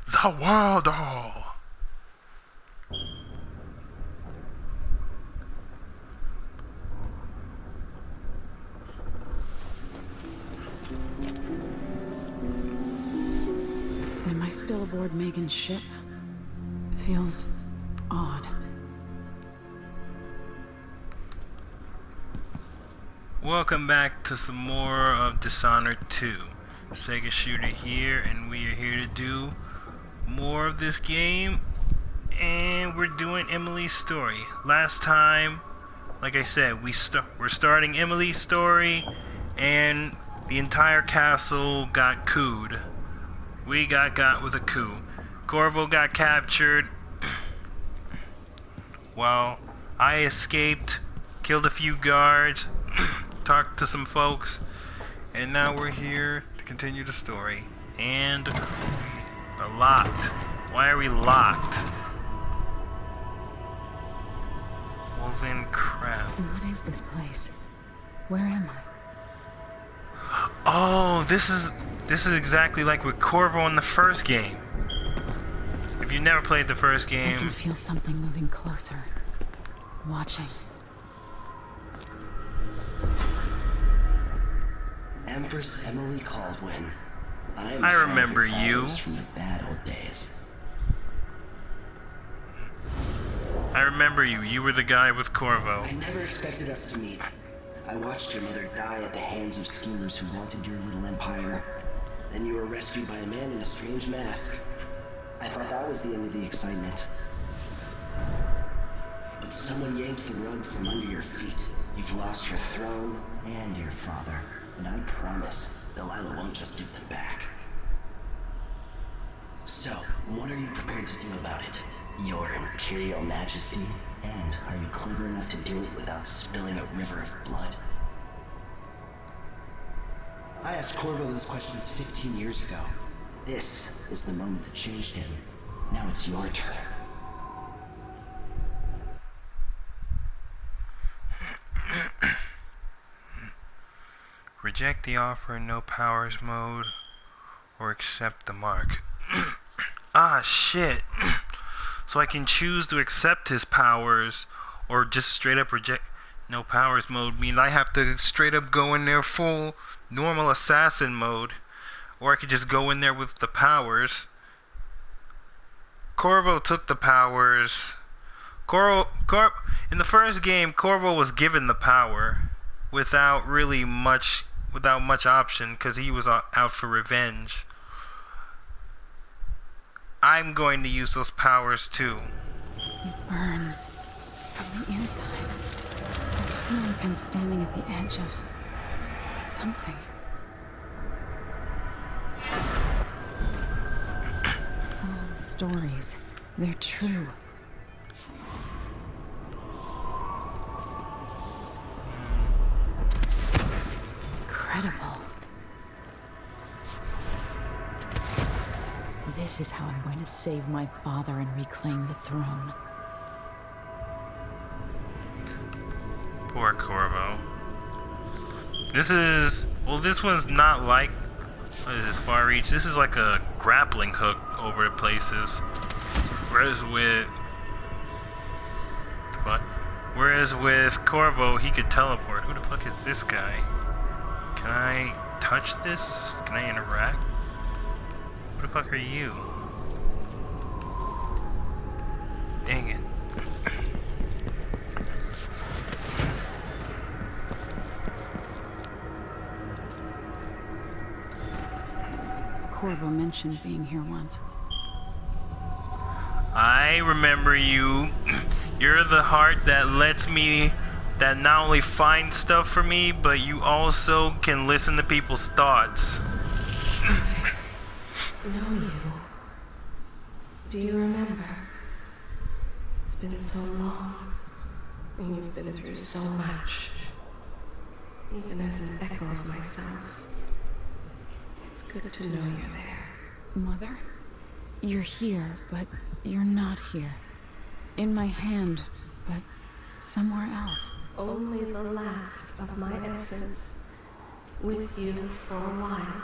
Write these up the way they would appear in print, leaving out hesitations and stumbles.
Zawado. Am I still aboard Megan's ship? Feels odd. Welcome back to some more of Dishonored 2. Sega Shooter here, and we are here to do more of this game. And we're doing Emily's story. Last time, like I said, we're starting Emily's story, and the entire castle got cooed. We got with a coup. Corvo got captured. While I escaped, killed a few guards, talked to some folks, and now we're here to continue the story. And we're locked. Why are we locked? Well then, crap. What is this place? Where am I? Oh, this is exactly like with Corvo in the first game. If you never played the first game, I can feel something moving closer. Watching. Empress Emily Caldwin. I remember you. From the bad old days. I remember you. You were the guy with Corvo. I never expected us to meet. I watched your mother die at the hands of schemers who wanted your little empire. Then you were rescued by a man in a strange mask. I thought that was the end of the excitement. But someone yanked the rug from under your feet. You've lost your throne and your father. And I promise, Delilah won't just give them back. So, what are you prepared to do about it? Your Imperial Majesty? And are you clever enough to do it without spilling a river of blood? I asked Corvo those questions 15 years ago. This is the moment that changed him. Now it's your turn. Reject the offer in no powers mode, or accept the mark. Ah, shit. So I can choose to accept his powers, or just straight up reject no powers mode. Means I have to straight up go in there full normal assassin mode, or I could just go in there with the powers. Corvo took the powers. In the first game, Corvo was given the power without much option, because he was out for revenge. I'm going to use those powers too. It burns from the inside. I feel like I'm standing at the edge of something. All the stories, they're true. Incredible. This is how I'm going to save my father and reclaim the throne. Poor Corvo. This one's not like, what is this, Far Reach? This is like a grappling hook over the places. Whereas with Corvo, he could teleport. Who the fuck is this guy? Can I touch this? Can I interact? Who the fuck are you? Dang it. Corvo mentioned being here once. I remember you. You're the heart that not only finds stuff for me, but you also can listen to people's thoughts. Know you. Do you remember? It's been so long, and you've been through so much. Even as an echo of myself, it's good to know you're there. Mother? You're here, but you're not here. In my hand, but somewhere else. Only the last of my essence with you for a while.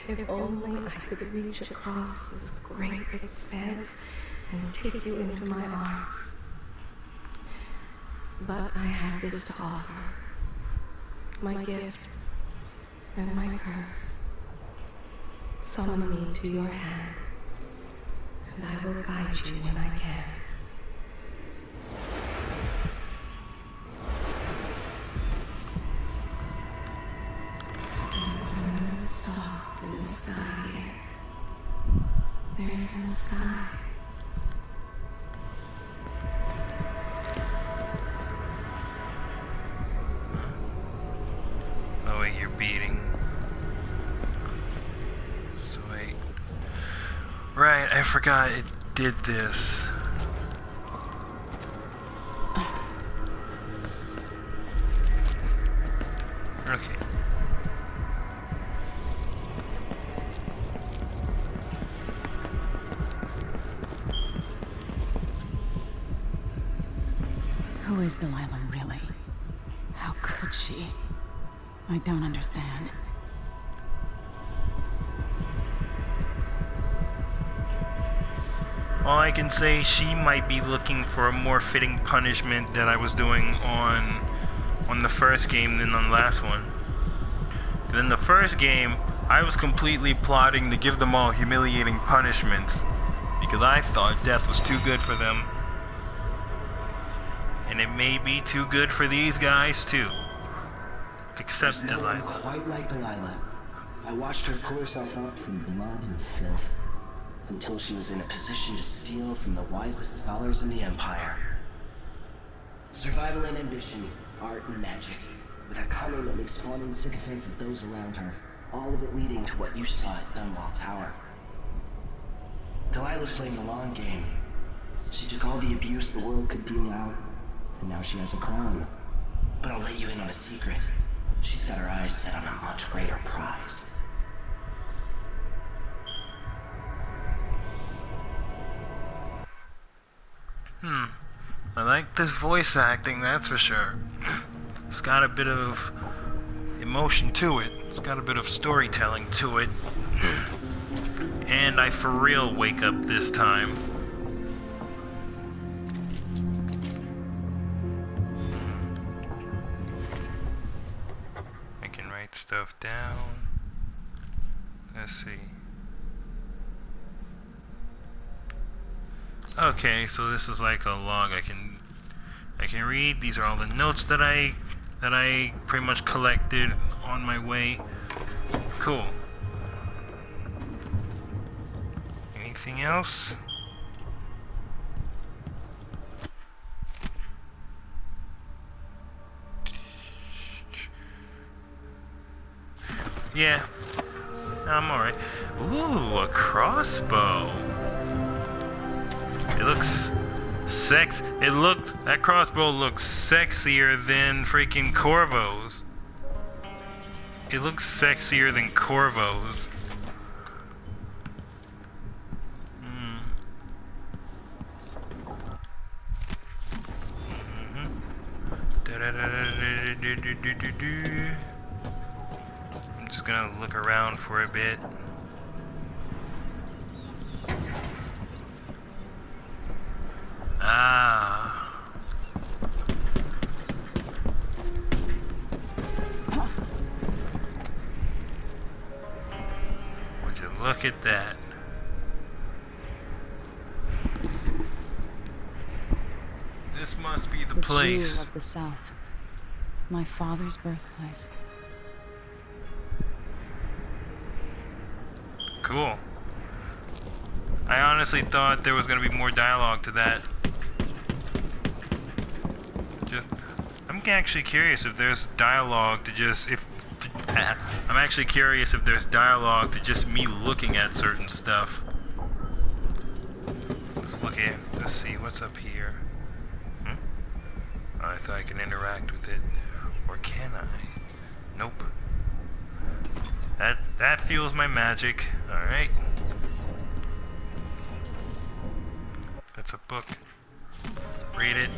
If only I could reach across this great expanse and take you into my arms. But I have this to offer. My gift and my curse. Summon me to your hand, and I will guide you when I can. Stars in the sky here. There's in the sky. Oh wait, you're beating. So wait. Right, I forgot it did this. Okay. Who is Delilah really? How could she? I don't understand. All I can say, she might be looking for a more fitting punishment that I was doing on the first game than on the last one. And in the first game, I was completely plotting to give them all humiliating punishments because I thought death was too good for them. And it may be too good for these guys too. Except There's no one Delilah. quite like Delilah. I watched her pull herself out from blood and filth until she was in a position to steal from the wisest scholars in the Empire. Survival and ambition, art and magic, with a cunning that makes fawning sycophants of those around her, all of it leading to what you saw at Dunwall Tower. Delilah's playing the long game. She took all the abuse the world could deal out, and now she has a crown. But I'll let you in on a secret. She's got her eyes set on a much greater prize. I like this voice acting, that's for sure. It's got a bit of emotion to it. It's got a bit of storytelling to it. And I for real wake up this time. I can write stuff down. Let's see. Okay, so this is like a log I can read. These are all the notes that I pretty much collected on my way. Cool. Anything else? Yeah. I'm alright. Ooh, a crossbow. It looks that crossbow looks sexier than freaking Corvo's. It looks sexier than Corvo's. I'm just gonna look around for a bit. Ah. Would you look at that? This must be the place. Jewel of the South. My father's birthplace. Cool. I honestly thought there was going to be more dialogue to that. I'm actually curious if there's dialogue to just I'm actually curious if there's dialogue to just me looking at certain stuff. Let's see what's up here. Oh, I thought I can interact with it, or can I? Nope. That fuels my magic. All right. That's a book. Read it.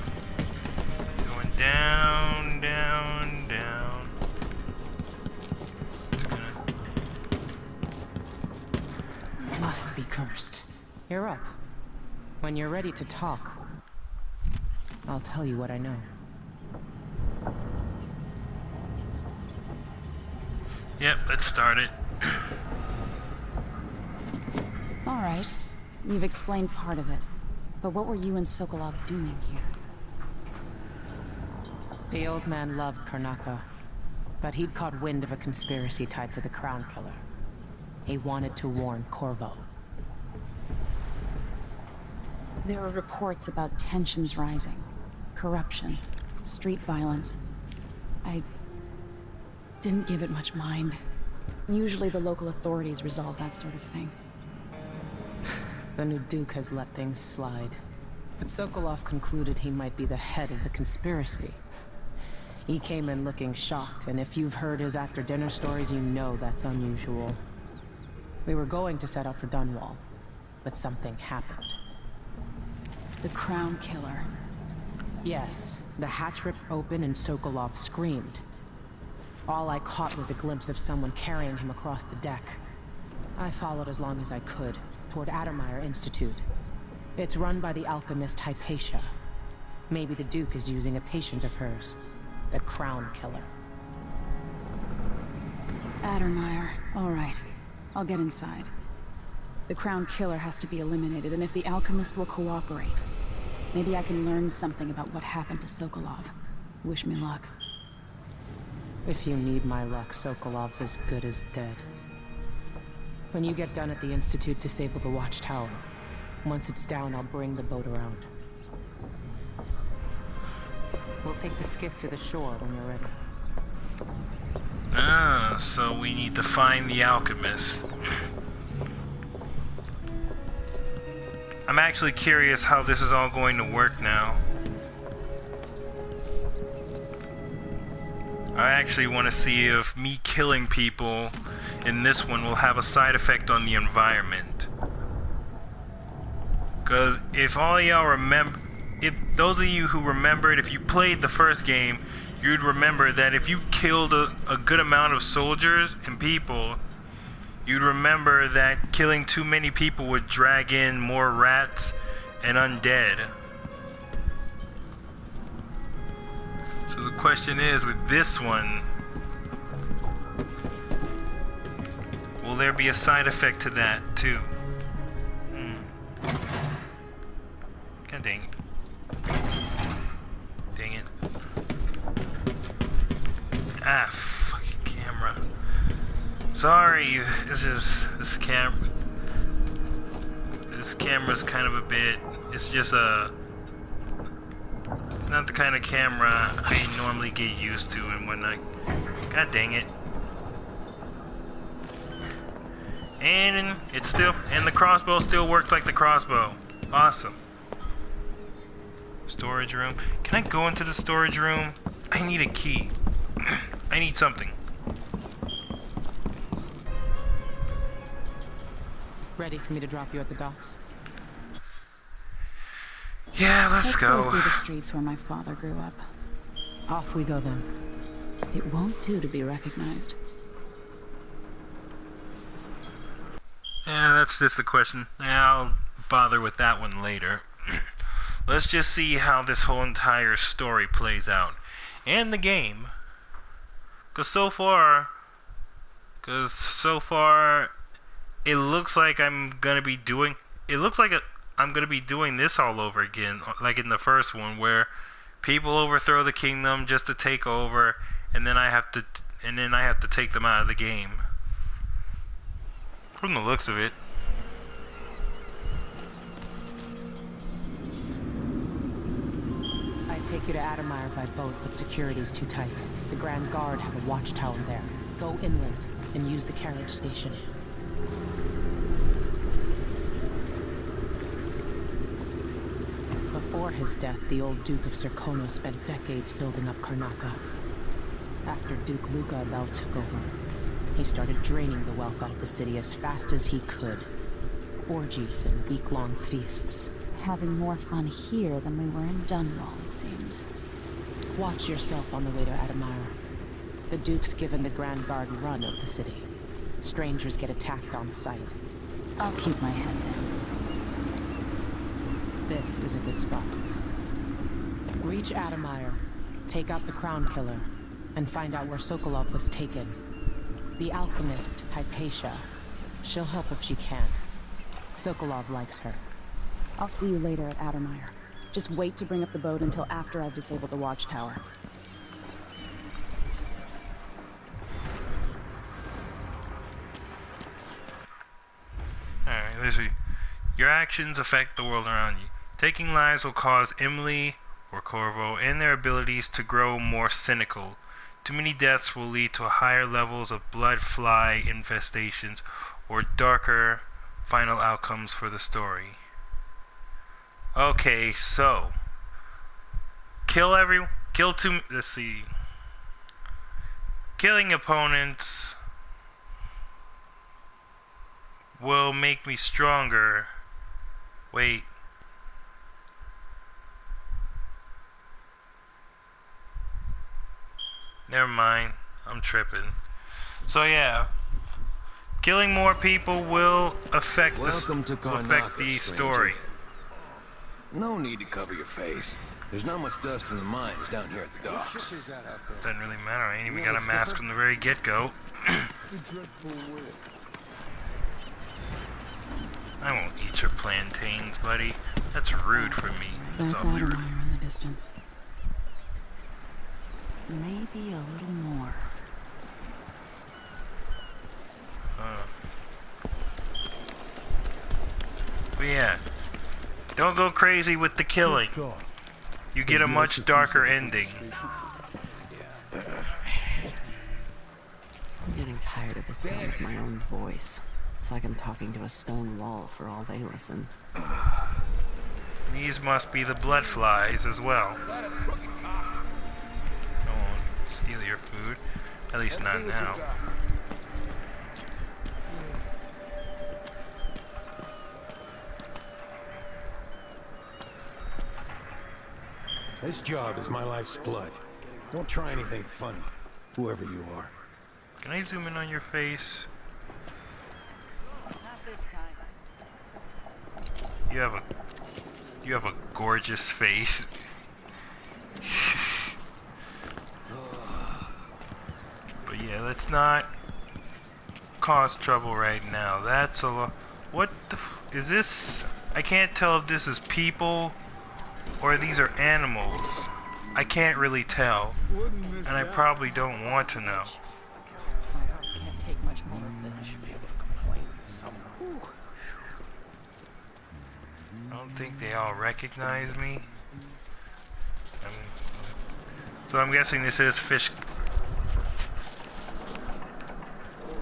Going down, down, down. must be cursed. You're up. When you're ready to talk, I'll tell you what I know. Yep, let's start it. All right. You've explained part of it. But what were you and Sokolov doing here? The old man loved Karnaka, but he'd caught wind of a conspiracy tied to the Crown Killer. He wanted to warn Corvo. There were reports about tensions rising, corruption, street violence. I didn't give it much mind. Usually the local authorities resolve that sort of thing. The new Duke has let things slide. But Sokolov concluded he might be the head of the conspiracy. He came in looking shocked, and if you've heard his after-dinner stories, you know that's unusual. We were going to set up for Dunwall, but something happened. The Crown Killer. Yes, the hatch ripped open and Sokolov screamed. All I caught was a glimpse of someone carrying him across the deck. I followed as long as I could, toward Addermeyer Institute. It's run by the alchemist Hypatia. Maybe the Duke is using a patient of hers, the Crown Killer. Addermeyer. All right. I'll get inside. The Crown Killer has to be eliminated, and if the alchemist will cooperate, maybe I can learn something about what happened to Sokolov. Wish me luck. If you need my luck, Sokolov's as good as dead. When you get done at the Institute, disable the watchtower. Once it's down, I'll bring the boat around. We'll take the skiff to the shore when you're ready. Ah, so we need to find the alchemist. I'm actually curious how this is all going to work now. I actually want to see if me killing people in this one will have a side effect on the environment. Because if all y'all remember, if those of you who remembered, if you played the first game, you'd remember that if you killed a good amount of soldiers and people, you'd remember that killing too many people would drag in more rats and undead. So the question is, with this one, will there be a side effect to that too? God dang it. Dang it. Ah, fucking camera. Sorry, this camera's kind of a bit, it's just not the kind of camera I normally get used to and whatnot. God dang it. And it's still, and the crossbow still works like the crossbow. Awesome. Storage room. Can I go into the storage room? I need a key. I need something. Ready for me to drop you at the docks? Yeah, let's go. Let's go see the streets where my father grew up. Off we go then. It won't do to be recognized. Yeah, that's just the question. Yeah, I'll bother with that one later. Let's just see how this whole entire story plays out. And the game. Because so far, it looks like I'm going to be doing... It looks like I'm going to be doing this all over again. Like in the first one, where people overthrow the kingdom just to take over, and then I have to take them out of the game. From the looks of it. I'd take you to Addermeyer by boat, but security's too tight. The Grand Guard have a watchtower there. Go inland and use the carriage station. Before his death, the old Duke of Serkono spent decades building up Karnaka. After Duke Luca Abel took over, he started draining the wealth out of the city as fast as he could. Orgies and week-long feasts. Having more fun here than we were in Dunwall, it seems. Watch yourself on the way to Addermeyer. The Duke's given the Grand Guard run of the city. Strangers get attacked on sight. I'll keep my head down. This is a good spot. Reach Adamire, take out the Crown Killer, and find out where Sokolov was taken. The alchemist, Hypatia. She'll help if she can. Sokolov likes her. I'll see you later at Adamire. Just wait to bring up the boat until after I've disabled the watchtower. Alright, let's see. Your actions affect the world around you. Taking lives will cause Emily or Corvo and their abilities to grow more cynical. Too many deaths will lead to higher levels of blood fly infestations or darker final outcomes for the story. Okay, so let's see. Killing opponents will make me stronger. Wait. Never mind. I'm tripping. So yeah. Killing more people will affect the story. No need to cover your face. There's not much dust from the mines down here at the docks. Doesn't really matter. I ain't even got a mask from the very get-go. I won't eat your plantains, buddy. That's rude for me. That's all rude. Adamire in the distance. Maybe a little more. But yeah, don't go crazy with the killing. You get a much darker ending. I'm getting tired of the sound of my own voice. It's like I'm talking to a stone wall for all they listen. These must be the blood flies as well. Don't steal your food. At least not now. This job is my life's blood. Don't try anything funny, whoever you are. Can I zoom in on your face? You have a gorgeous face. But yeah, let's not cause trouble right now. That's a lot. What the is this? I can't tell if this is people or these are animals. I can't really tell, and I probably don't want to know. Can't take much more of this. I don't think they all recognize me. So I'm guessing this is fish.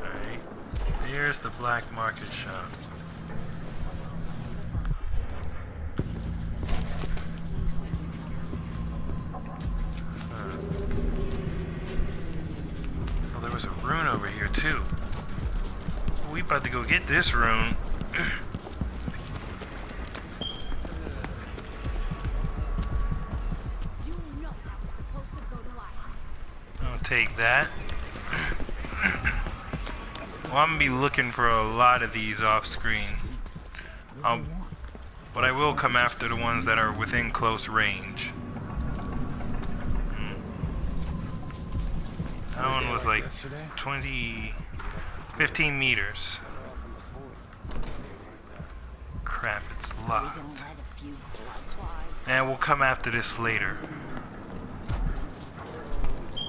Alright. Here's the black market shop. Oh, there was a rune over here too. We about to go get this rune. Take that. Well, I'm gonna be looking for a lot of these off screen. But I will come after the ones that are within close range. That one was like 15 meters. Crap, it's locked. And we'll come after this later.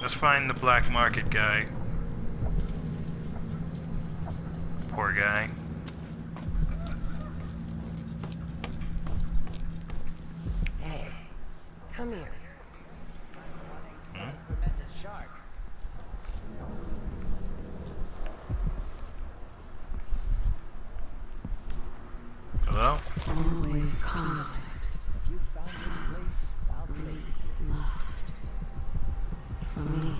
Let's find the black market guy. Poor guy. Hey, come here. Hello? Always conflict. Greed, lust. For me,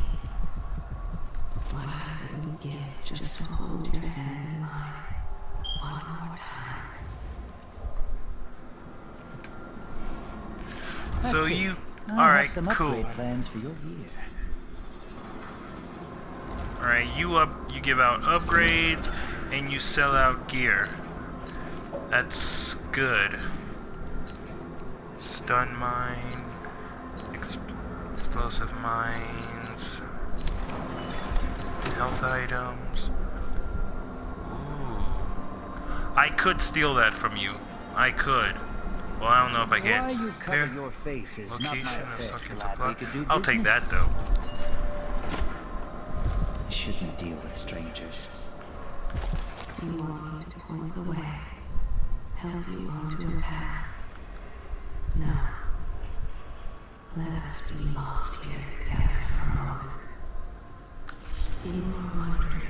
what I wouldn't give just to hold your hand in mine one more time. So you... I Alright, have some cool. upgrade plans for your gear. Alright, you give out upgrades and you sell out gear. That's good. Stun mine. Explosive mines. Health items. Ooh. I could steal that from you. I could. Well, I don't know if I can. Why you cover Here. your face is not my Location of affair, sunken lad. supply. We could do I'll take business. that though. I shouldn't deal with strangers. You want me to point the way, help you onto a path. No. Let us be lost here together for a moment. You are wondering,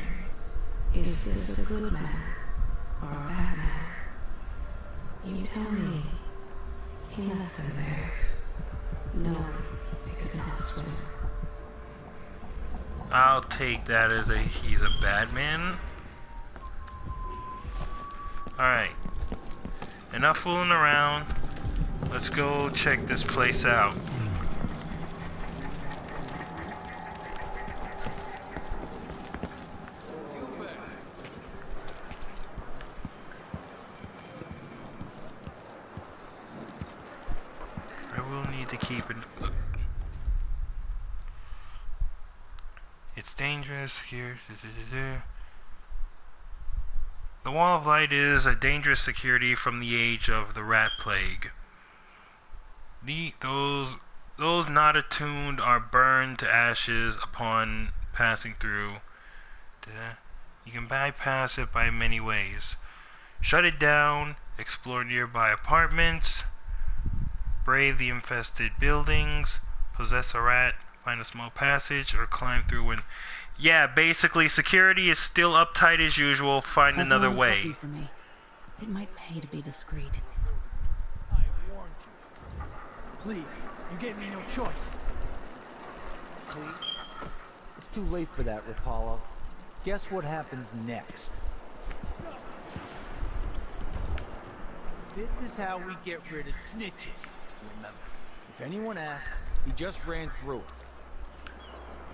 is this a good man or a bad man? You tell me. He left them there, knowing they could not swim. I'll take that as he's a bad man. Alright. Enough fooling around. Let's go check this place out. I will need to keep it. It's dangerous here. The Wall of Light is a dangerous security from the age of the Rat Plague. Those not attuned are burned to ashes upon passing through. You can bypass it by many ways. Shut it down, explore nearby apartments, brave the infested buildings, possess a rat, find a small passage, or climb through when... Yeah, basically, security is still uptight as usual. Find another Everyone's way. looking for me. It might pay to be discreet. I warned you. Please, you gave me no choice. Please? It's too late for that, Rapallo. Guess what happens next? This is how we get rid of snitches. Remember, if anyone asks, he just ran through it.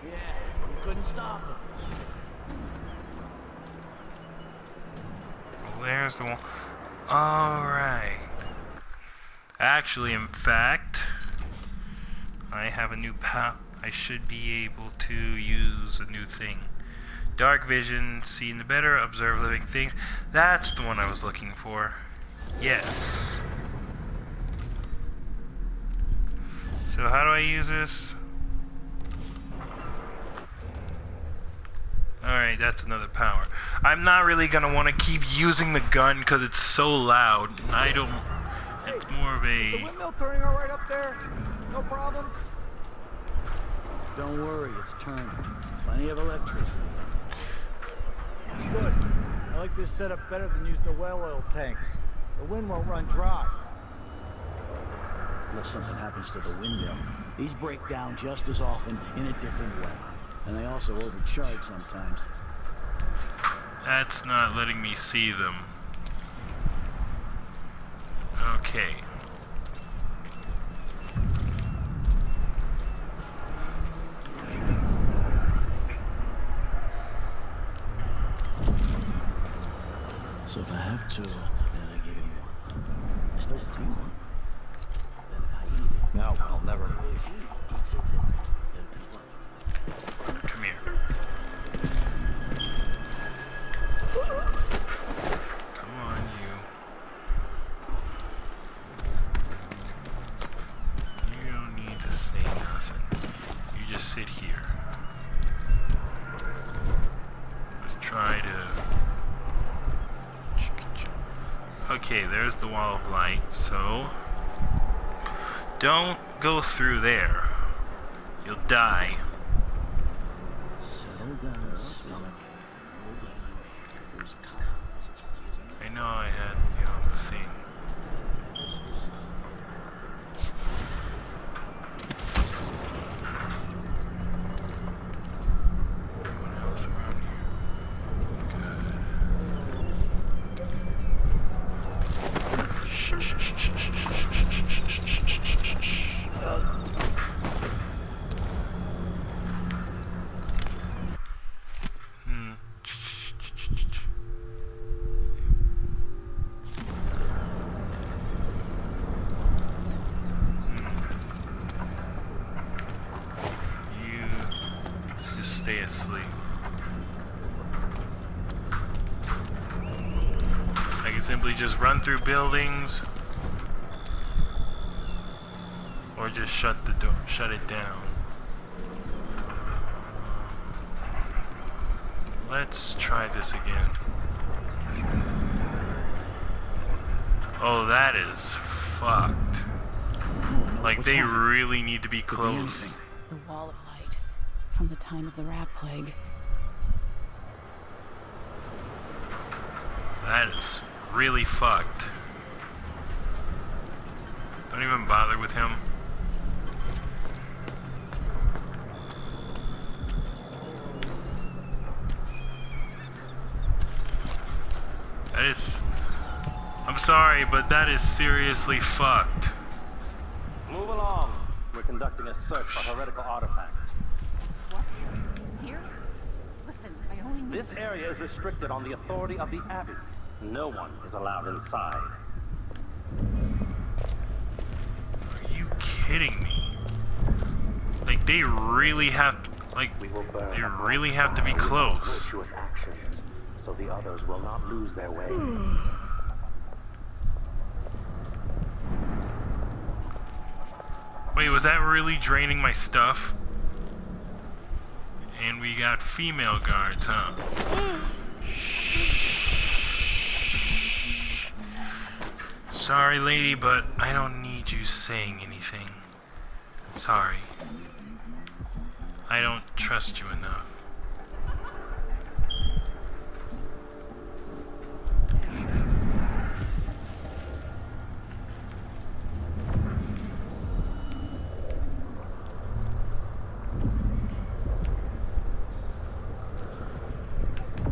Yeah, you couldn't stop him. Well, there's the one. Alright. Actually, in fact, I have a new I should be able to use a new thing. Dark vision, seeing the better, observe living things. That's the one I was looking for. Yes. So how do I use this? Alright, that's another power. I'm not really gonna want to keep using the gun because it's so loud. I don't... It's more of The a... windmill turning all right up there? No problem? Don't worry, it's turning. Plenty of electricity. Good. I like this setup better than using the well oil tanks. The wind won't run dry. Unless something happens to the windmill. These break down just as often in a different way. And they also overcharge sometimes. That's not letting me see them. Okay. So if I have two, then I give you one. I still want one. Then if I eat it... No, I'll never. If he eats it, then what? Come here. Come on, you. You don't need to say nothing. You just sit here. Let's try to... Okay, there's the wall of light, so... Don't go through there. You'll die. Settle down, sweetheart. I know I had, the thing. Anyone else around here? Good. Shh, shh, shh, shh, shh, shh, shh, shh, shh. stay asleep. I can simply just run through buildings, or just shut the door, shut it down. Let's try this again. Oh, that is fucked. Like, they really need to be close. The wall of light from the time of the rat plague. That is really fucked. Don't even bother with him. That is... I'm sorry, but that is seriously fucked. Move along. We're conducting a search for heretical artifacts. What? Here? Listen, I only need This area is restricted on the authority of the Abbey. No one is allowed inside. Are you kidding me? Like, they really have to, like, We will burn they a really bright have to be fire with close. virtuous actions, so the others will not lose their way. Wait, was that really draining my stuff? And we got female guards, huh? Sorry, lady, but I don't need you saying anything. Sorry. I don't trust you enough.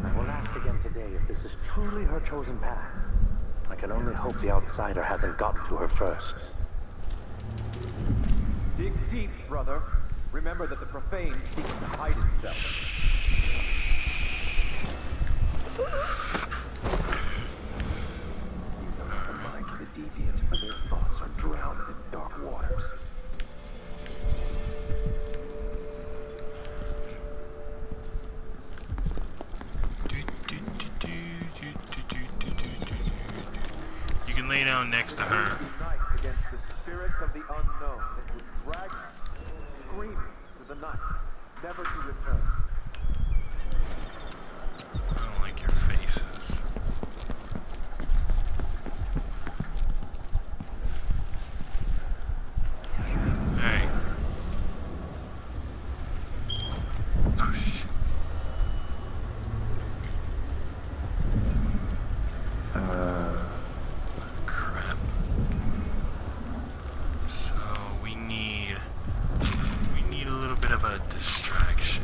I will ask again today if this is truly her chosen path. I can only hope the outsider hasn't gotten to her first. Dig deep, brother. Remember that the profane seeks to hide itself. You know how to mind the deviant, but their thoughts are drowned in dark waters. You can lay down next to her. Unite against the spirits of the unknown that would drag us, screaming through the night, never to return. I don't like your faces. Hey. Oh shit. Crap. So we need a little bit of a distraction.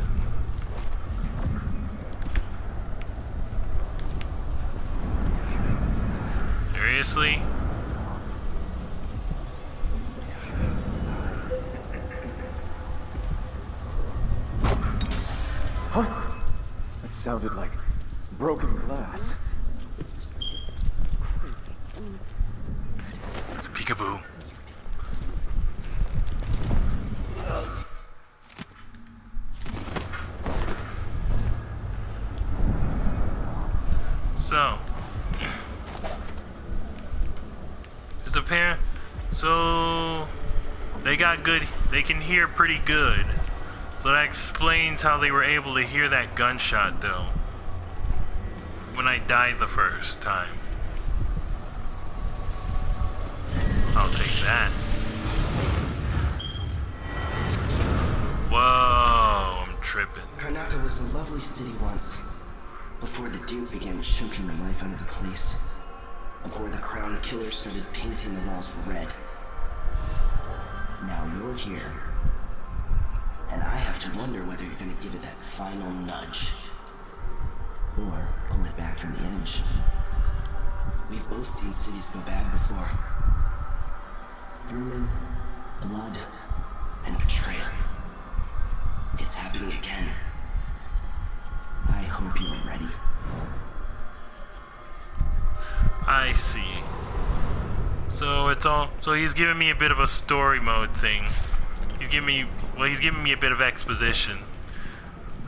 Seriously? Huh? That sounded like broken glass. Peekaboo. So, there's a pair. So, they got good. They can hear pretty good. So that explains how they were able to hear that gunshot, though. When I died the first time. I'll take that. Whoa, I'm tripping. Karnaca was a lovely city once. Before the Duke began choking the life out of the place. Before the Crown Killer started painting the walls red. Now you're here. And I have to wonder whether you're gonna give it that final nudge. Or pull it back from the edge. We've both seen cities go bad before. Vermin, blood, and betrayal. It's happening again. I hope you're ready. I see. So it's all. So he's giving me a bit of a story mode thing. He's giving me a bit of exposition.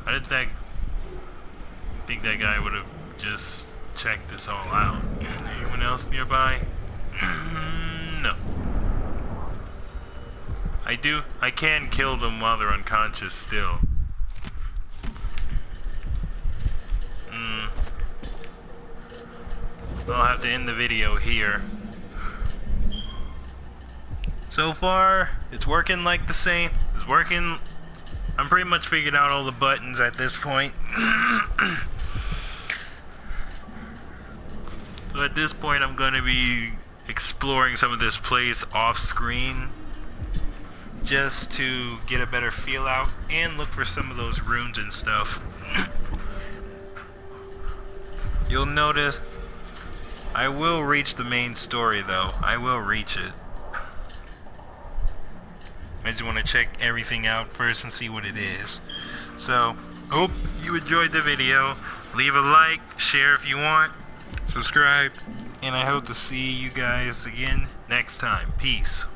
I didn't think that guy would have just checked this all out. Anyone else nearby? No. I can kill them while they're unconscious still. I'll have to end the video here. So far, it's working like the same. It's working. I'm pretty much figured out all the buttons at this point. So at this point, I'm going to be exploring some of this place off screen, just to get a better feel out and look for some of those runes and stuff. You'll notice I will reach the main story though. I will reach it. I just want to check everything out first and see what it is. So, hope you enjoyed the video. Leave a like, share if you want, subscribe, and I hope to see you guys again next time. Peace.